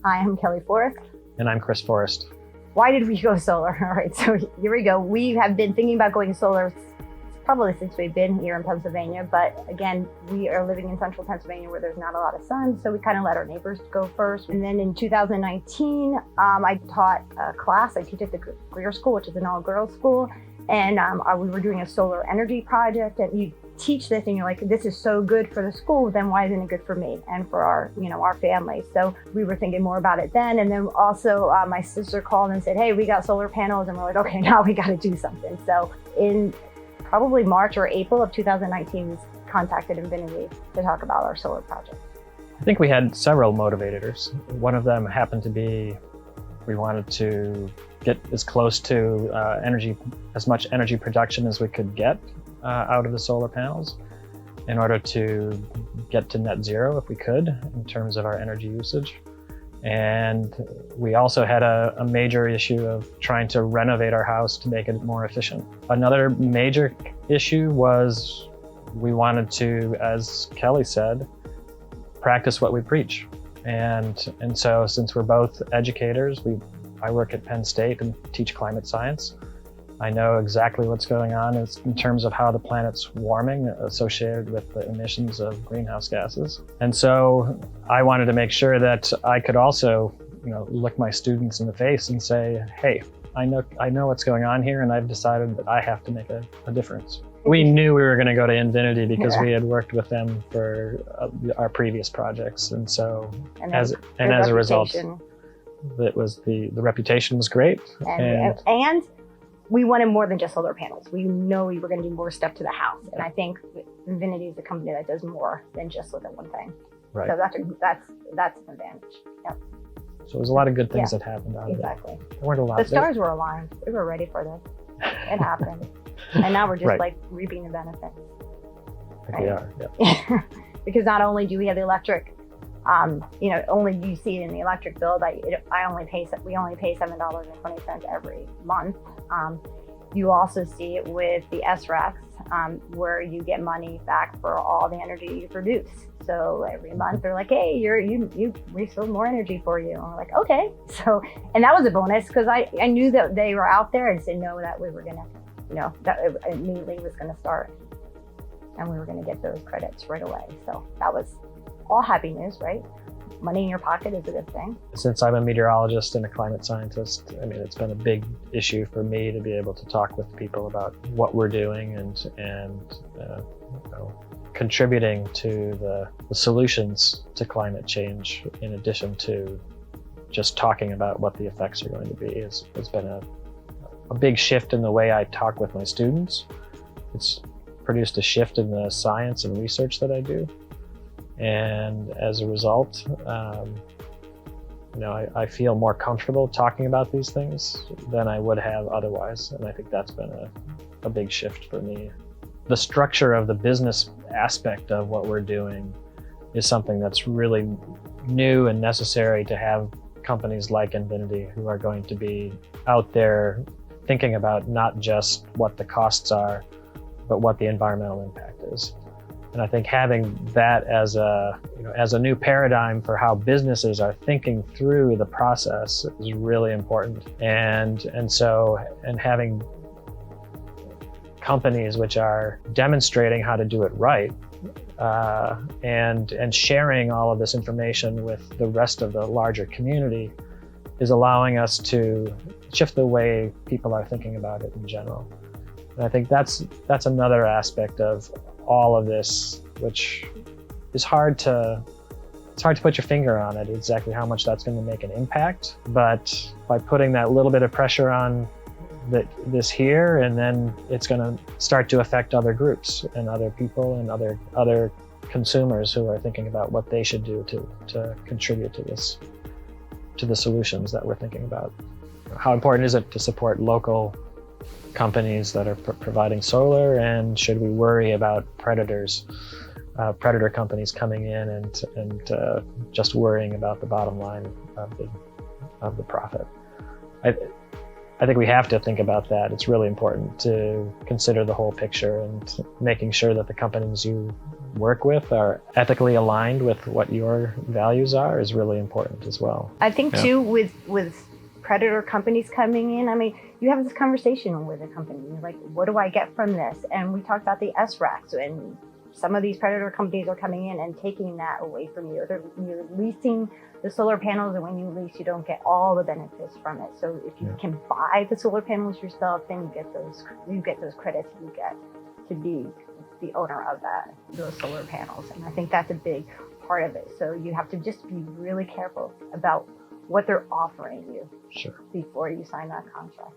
I am Kelly Forrest. And I'm Chris Forrest. Why did we go solar? All right, so here we go. We have been thinking about going solar probably since we've been here in Pennsylvania, but again, we are living in central Pennsylvania where there's not a lot of sun, so we kind of let our neighbors go first. And then in 2019, I taught a class. I teach at the Greer School, which is an all-girls school, and we were doing a solar energy project. And you teach this, and you're like, "This is so good for the school. Then why isn't it good for me and for our, our family?" So we were thinking more about it then. And then also, my sister called and said, "Hey, we got solar panels," and we're like, "Okay, now we got to do something." So in probably March or April of 2019, we contacted Envinity to talk about our solar project. I think we had several motivators. One of them happened to be we wanted to get as close to as much energy production as we could get out of the solar panels in order to get to net zero if we could in terms of our energy usage. And we also had a major issue of trying to renovate our house to make it more efficient. Another major issue was we wanted to, as Kelly said, practice what we preach. And so since we're both educators, I work at Penn State and teach climate science. I know exactly what's going on in terms of how the planet's warming associated with the emissions of greenhouse gases. And so I wanted to make sure that I could also, look my students in the face and say, "Hey, I know what's going on here, and I've decided that I have to make a difference." We knew we were going to go to Envinity because we had worked with them for our previous projects. And so as a result, it was the reputation was great. And we wanted more than just solar panels. We know we were going to do more stuff to the house. And I think Envinity is a company that does more than just look at one thing. Right. So that's an advantage. Yep. So there's a lot of good things that happened out of it. Exactly. There weren't a lot. The stars were aligned. We were ready for this. It happened. And now we're just reaping the benefits. We are, yeah. Because not only do we have the electric, only do you see it in the electric bill. We only pay $7.20 every month. You also see it with the SRECs, where you get money back for all the energy you produce. So every month they're like, "Hey, we sold more energy for you." And we're like, "Okay." So, and that was a bonus because I knew that they were out there. I just didn't know that we were gonna, that it immediately was gonna start, and we were gonna get those credits right away. So that was all happy news, right? Money in your pocket is a good thing. Since I'm a meteorologist and a climate scientist, it's been a big issue for me to be able to talk with people about what we're doing and contributing to the solutions to climate change, in addition to just talking about what the effects are going to be, has been a big shift in the way I talk with my students. It's produced a shift in the science and research that I do. And as a result, I feel more comfortable talking about these things than I would have otherwise. And I think that's been a big shift for me. The structure of the business aspect of what we're doing is something that's really new and necessary to have companies like Envinity who are going to be out there thinking about not just what the costs are, but what the environmental impact is. And I think having that as a new paradigm for how businesses are thinking through the process is really important. And having companies which are demonstrating how to do it right, and sharing all of this information with the rest of the larger community is allowing us to shift the way people are thinking about it in general. And I think that's another aspect of all of this, which is hard to put your finger on it, exactly how much that's going to make an impact. But by putting that little bit of pressure on this here, and then it's going to start to affect other groups and other people and other consumers who are thinking about what they should do to contribute to the solutions that we're thinking about. How important is it to support local companies that are providing solar, and should we worry about predator companies coming in and just worrying about the bottom line of the profit? I think we have to think about that. It's really important to consider the whole picture and making sure that the companies you work with are ethically aligned with what your values are is really important as well. I think Yeah. too, with predator companies coming in, I mean, you have this conversation with a company, you're like, what do I get from this? And we talked about the SRACs, and some of these predator companies are coming in and taking that away from you. You're leasing the solar panels, and when you lease, you don't get all the benefits from it. So if you can buy the solar panels yourself, then you get those credits you get to be the owner of those solar panels. And I think that's a big part of it. So you have to just be really careful about what they're offering you Sure. before you sign that contract.